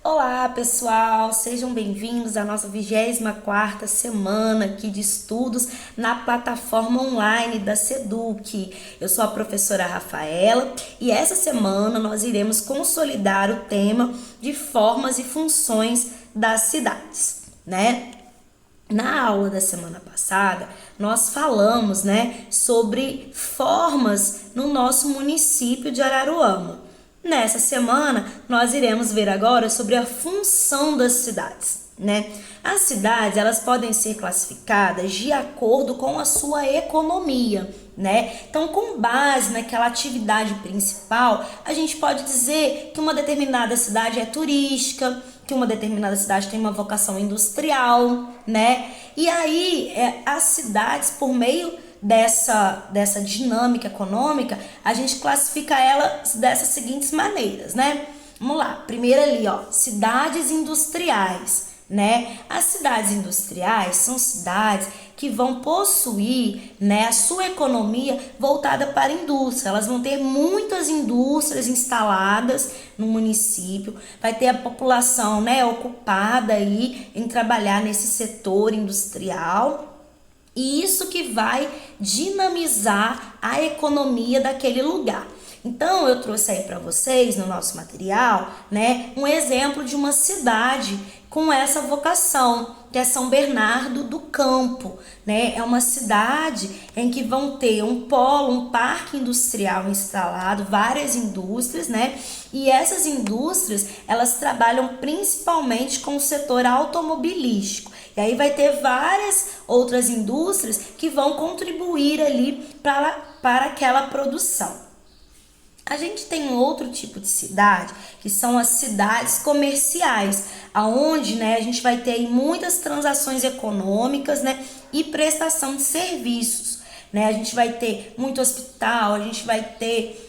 Olá, pessoal, sejam bem-vindos à nossa 24ª semana aqui de estudos na plataforma online da Seduc. Eu sou a professora Rafaela e essa semana nós iremos consolidar o tema de formas e funções das cidades, né? Na aula da semana passada, nós falamos, sobre formas no nosso município de Araruama. Nessa semana, nós iremos ver agora sobre a função das cidades, né? As cidades, elas podem ser classificadas de acordo com a sua economia, né? Então, com base naquela atividade principal, a gente pode dizer que uma determinada cidade é turística, que uma determinada cidade tem uma vocação industrial, né? E aí, as cidades, por meio dessa dinâmica econômica, a gente classifica elas dessas seguintes maneiras, né? Vamos lá, primeiro ali, ó, cidades industriais, né? As cidades industriais são cidades que vão possuir, né, a sua economia voltada para a indústria. Elas vão ter muitas indústrias instaladas no município, vai ter a população, né, ocupada aí em trabalhar nesse setor industrial. E isso que vai dinamizar a economia daquele lugar. Então, eu trouxe aí para vocês no nosso material, né, um exemplo de uma cidade com essa vocação, que é São Bernardo do Campo, né? É uma cidade em que vão ter um polo, um parque industrial instalado, várias indústrias, né? E essas indústrias, elas trabalham principalmente com o setor automobilístico. E aí vai ter várias outras indústrias que vão contribuir ali para aquela produção. A gente tem um outro tipo de cidade, que são as cidades comerciais, aonde, né, a gente vai ter aí muitas transações econômicas, né, e prestação de serviços, né? A gente vai ter muito hospital, a gente vai ter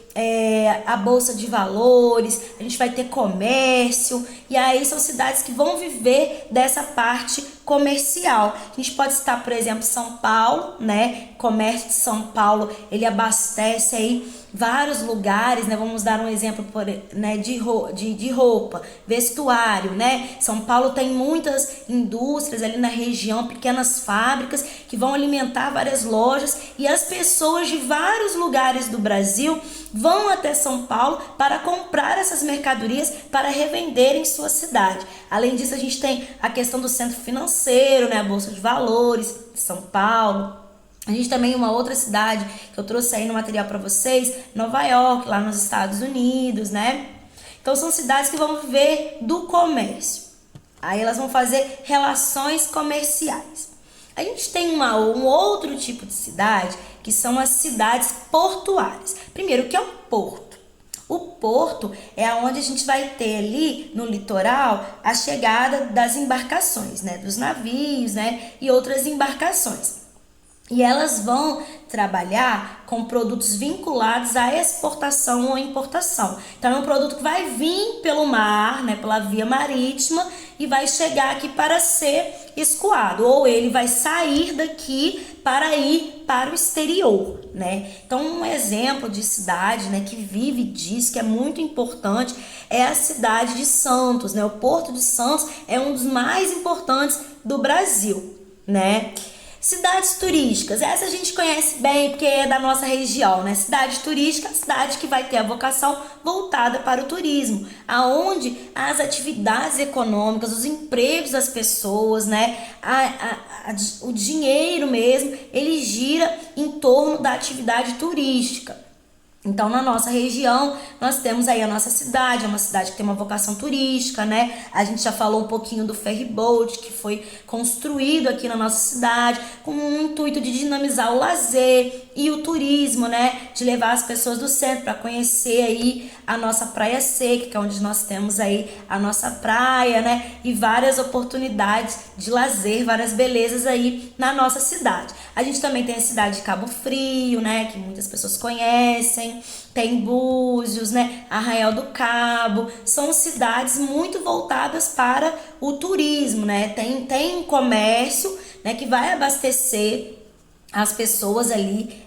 a bolsa de valores, a gente vai ter comércio, e aí são cidades que vão viver dessa parte comercial. A gente pode citar, por exemplo, São Paulo, né? Comércio de São Paulo, ele abastece aí vários lugares, né? Vamos dar um exemplo de roupa, vestuário, né? São Paulo tem muitas indústrias ali na região, pequenas fábricas que vão alimentar várias lojas, e as pessoas de vários lugares do Brasil vão até São Paulo para comprar essas mercadorias para revender em sua cidade. Além disso, a gente tem a questão do centro financeiro, né? A Bolsa de Valores de São Paulo. A gente também, uma outra cidade que eu trouxe aí no material para vocês, Nova York, lá nos Estados Unidos, né? Então, são cidades que vão viver do comércio. Aí elas vão fazer relações comerciais. A gente tem um outro tipo de cidade, que são as cidades portuárias. Primeiro, o que é um porto? O porto é onde a gente vai ter ali no litoral a chegada das embarcações, né? Dos navios, né? E outras embarcações. E elas vão trabalhar com produtos vinculados à exportação ou importação. Então, é um produto que vai vir pelo mar, né, pela via marítima, e vai chegar aqui para ser escoado. Ou ele vai sair daqui para ir para o exterior, né? Então, um exemplo de cidade, né, que vive disso, que é muito importante, é a cidade de Santos, né? O Porto de Santos é um dos mais importantes do Brasil, né? Cidades turísticas, essa a gente conhece bem porque é da nossa região, né? Cidade turística, cidade que vai ter a vocação voltada para o turismo, aonde as atividades econômicas, os empregos das pessoas, né? O dinheiro mesmo, ele gira em torno da atividade turística. Então, na nossa região, nós temos aí a nossa cidade, é uma cidade que tem uma vocação turística, né? A gente já falou um pouquinho do ferryboat, que foi construído aqui na nossa cidade, com o intuito de dinamizar o lazer e o turismo, né? De levar as pessoas do centro para conhecer aí a nossa Praia Seca, que é onde nós temos aí a nossa praia, né? E várias oportunidades de lazer, várias belezas aí na nossa cidade. A gente também tem a cidade de Cabo Frio, né? Que muitas pessoas conhecem. Tem Búzios, né? Arraial do Cabo, são cidades muito voltadas para o turismo, né? Tem um comércio, né, que vai abastecer as pessoas ali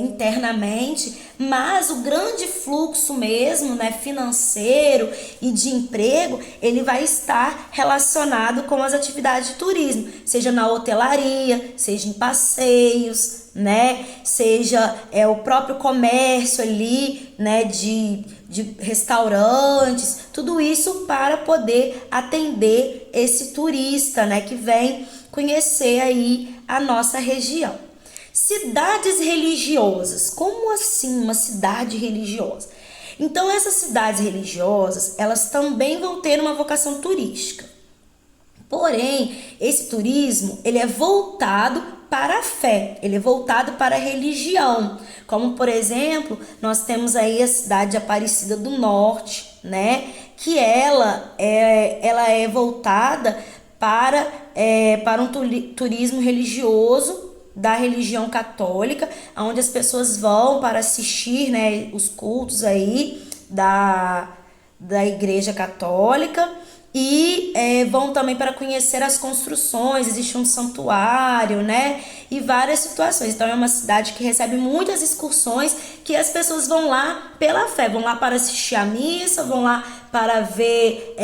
internamente, mas o grande fluxo mesmo, né, financeiro e de emprego, ele vai estar relacionado com as atividades de turismo, seja na hotelaria, seja em passeios, né, seja o próprio comércio ali, né, de restaurantes, tudo isso para poder atender esse turista, né, que vem conhecer aí a nossa região. Cidades religiosas. Como assim uma cidade religiosa? Então essas cidades religiosas, elas também vão ter uma vocação turística. Porém, esse turismo, ele é voltado para a fé, ele é voltado para a religião. Como, por exemplo, nós temos aí a cidade de Aparecida do Norte, né? Que ela é voltada para um turismo religioso da religião católica, onde as pessoas vão para assistir, né, os cultos aí da Igreja Católica e vão também para conhecer as construções, existe um santuário, né, e várias situações. Então é uma cidade que recebe muitas excursões, que as pessoas vão lá pela fé, vão lá para assistir a missa, vão lá para ver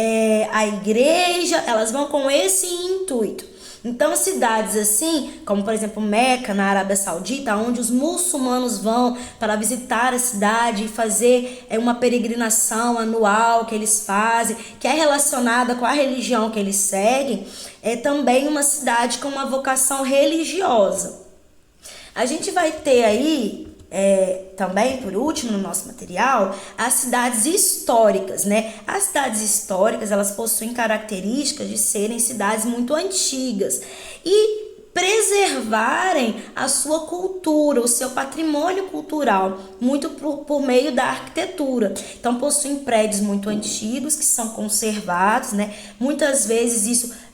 a igreja, elas vão com esse intuito. Então, cidades assim, como por exemplo Meca, na Arábia Saudita, onde os muçulmanos vão para visitar a cidade e fazer uma peregrinação anual que eles fazem, que é relacionada com a religião que eles seguem, é também uma cidade com uma vocação religiosa. A gente vai ter aí também, por último, no nosso material, as cidades históricas, né? As cidades históricas, elas possuem características de serem cidades muito antigas e preservarem a sua cultura, o seu patrimônio cultural, muito por meio da arquitetura. Então, possuem prédios muito antigos que são conservados, né? Muitas vezes isso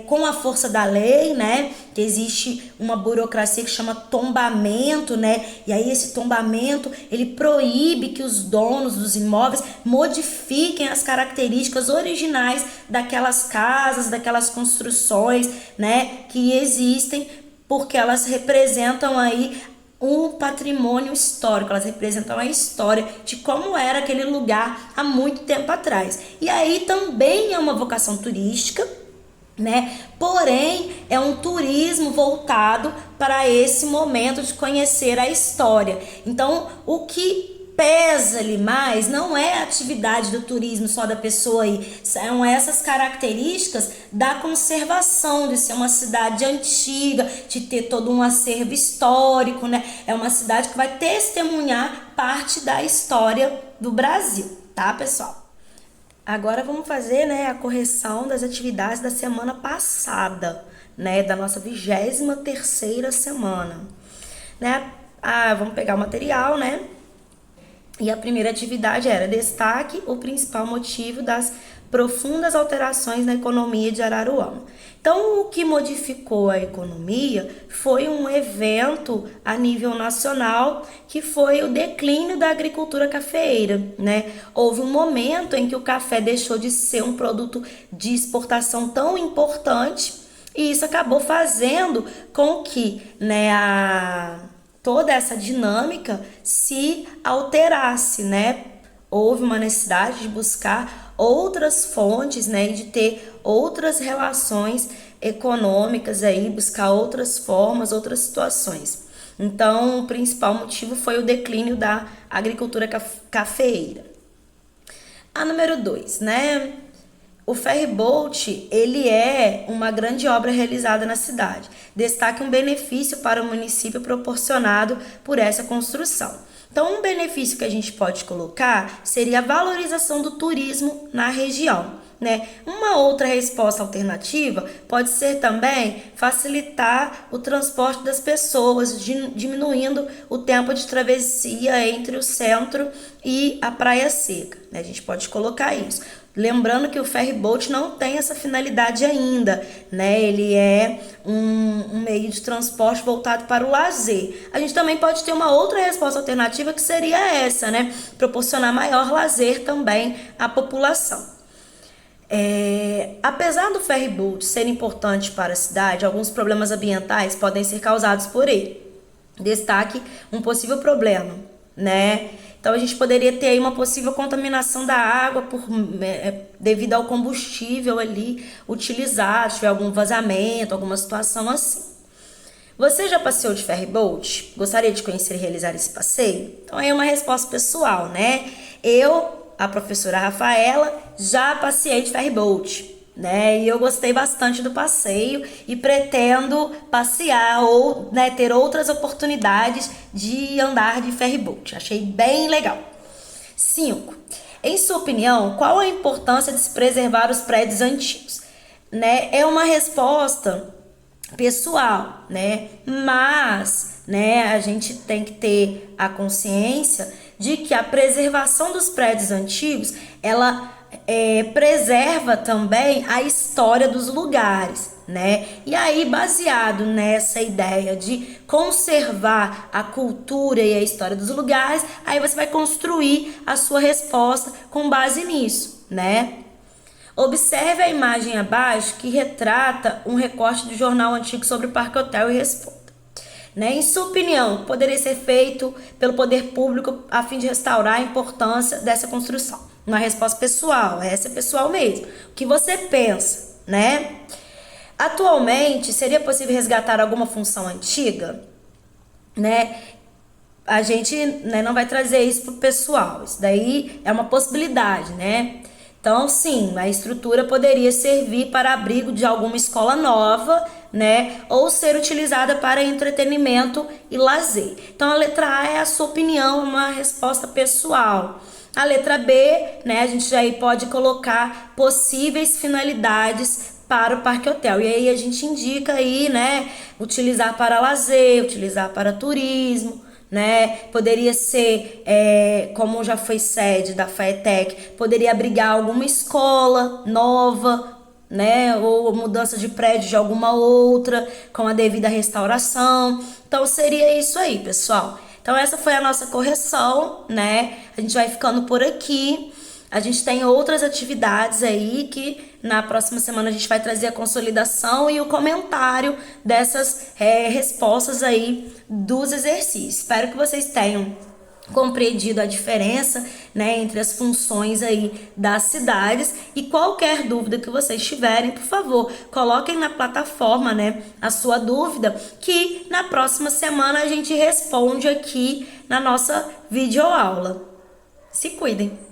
com a força da lei, né? Que existe uma burocracia que chama tombamento, né? E aí esse tombamento, ele proíbe que os donos dos imóveis modifiquem as características originais daquelas casas, daquelas construções, né? Que existem, porque elas representam aí um patrimônio histórico, elas representam a história de como era aquele lugar há muito tempo atrás. E aí também é uma vocação turística, né? Porém, é um turismo voltado para esse momento de conhecer a história. Então, o que pesa ali mais não é a atividade do turismo só da pessoa aí, são essas características da conservação, de ser uma cidade antiga, de ter todo um acervo histórico, né? É uma cidade que vai testemunhar parte da história do Brasil, tá, pessoal? Agora vamos fazer, né, a correção das atividades da semana passada, né, da nossa 23ª semana, né? Vamos pegar o material, né? E a primeira atividade era destaque o principal motivo das profundas alterações na economia de Araruama. Então, o que modificou a economia foi um evento a nível nacional, que foi o declínio da agricultura cafeeira, né? Houve um momento em que o café deixou de ser um produto de exportação tão importante, e isso acabou fazendo com que, né, toda essa dinâmica se alterasse, né? Houve uma necessidade de buscar outras fontes, né, e de ter outras relações econômicas aí, buscar outras formas, outras situações. Então, o principal motivo foi o declínio da agricultura cafeeira. A número 2, né? O ferryboat, ele é uma grande obra realizada na cidade. Destaca um benefício para o município proporcionado por essa construção. Então, um benefício que a gente pode colocar seria a valorização do turismo na região, né? Uma outra resposta alternativa pode ser também facilitar o transporte das pessoas, diminuindo o tempo de travessia entre o centro e a Praia Seca, né? A gente pode colocar isso. Lembrando que o ferryboat não tem essa finalidade ainda, né? Ele é um meio de transporte voltado para o lazer. A gente também pode ter uma outra resposta alternativa que seria essa, né? Proporcionar maior lazer também à população. Apesar do ferryboat ser importante para a cidade, alguns problemas ambientais podem ser causados por ele. destaque um possível problema, né? Então a gente poderia ter aí uma possível contaminação da água devido ao combustível ali utilizado, se tiver algum vazamento, alguma situação assim. Você já passeou de ferryboat? Gostaria de conhecer e realizar esse passeio? Então aí é uma resposta pessoal, né? Eu, a professora Rafaela, já passei de ferryboat, né? E eu gostei bastante do passeio e pretendo passear ou, né, ter outras oportunidades de andar de ferryboat. Achei bem legal. 5. Em sua opinião, qual a importância de se preservar os prédios antigos? Né? É uma resposta pessoal, né? Mas, né, a gente tem que ter a consciência de que a preservação dos prédios antigos, ela preserva também a história dos lugares, né? E aí, baseado nessa ideia de conservar a cultura e a história dos lugares, aí você vai construir a sua resposta com base nisso, né? Observe a imagem abaixo que retrata um recorte do jornal antigo sobre o Parque Hotel e responda. Né? Em sua opinião, poderia ser feito pelo poder público a fim de restaurar a importância dessa construção? Uma resposta pessoal, essa é pessoal mesmo. O que você pensa, né? Atualmente, seria possível resgatar alguma função antiga? Né? A gente, né, não vai trazer isso pro pessoal. Isso daí é uma possibilidade, né? Então, sim, a estrutura poderia servir para abrigo de alguma escola nova, né? Ou ser utilizada para entretenimento e lazer. Então, a letra A é a sua opinião, uma resposta pessoal. A letra B, né? A gente já aí pode colocar possíveis finalidades para o Parque Hotel. E aí a gente indica aí, né? Utilizar para lazer, utilizar para turismo, né? Poderia ser, como já foi sede da FAETEC, poderia abrigar alguma escola nova, né? Ou mudança de prédio de alguma outra, com a devida restauração. Então seria isso aí, pessoal. Então essa foi a nossa correção, né? A gente vai ficando por aqui. A gente tem outras atividades aí que na próxima semana a gente vai trazer a consolidação e o comentário dessas respostas aí dos exercícios. Espero que vocês tenham compreendido a diferença, né, entre as funções aí das cidades, e qualquer dúvida que vocês tiverem, por favor, coloquem na plataforma, né, a sua dúvida, que na próxima semana a gente responde aqui na nossa videoaula. Se cuidem!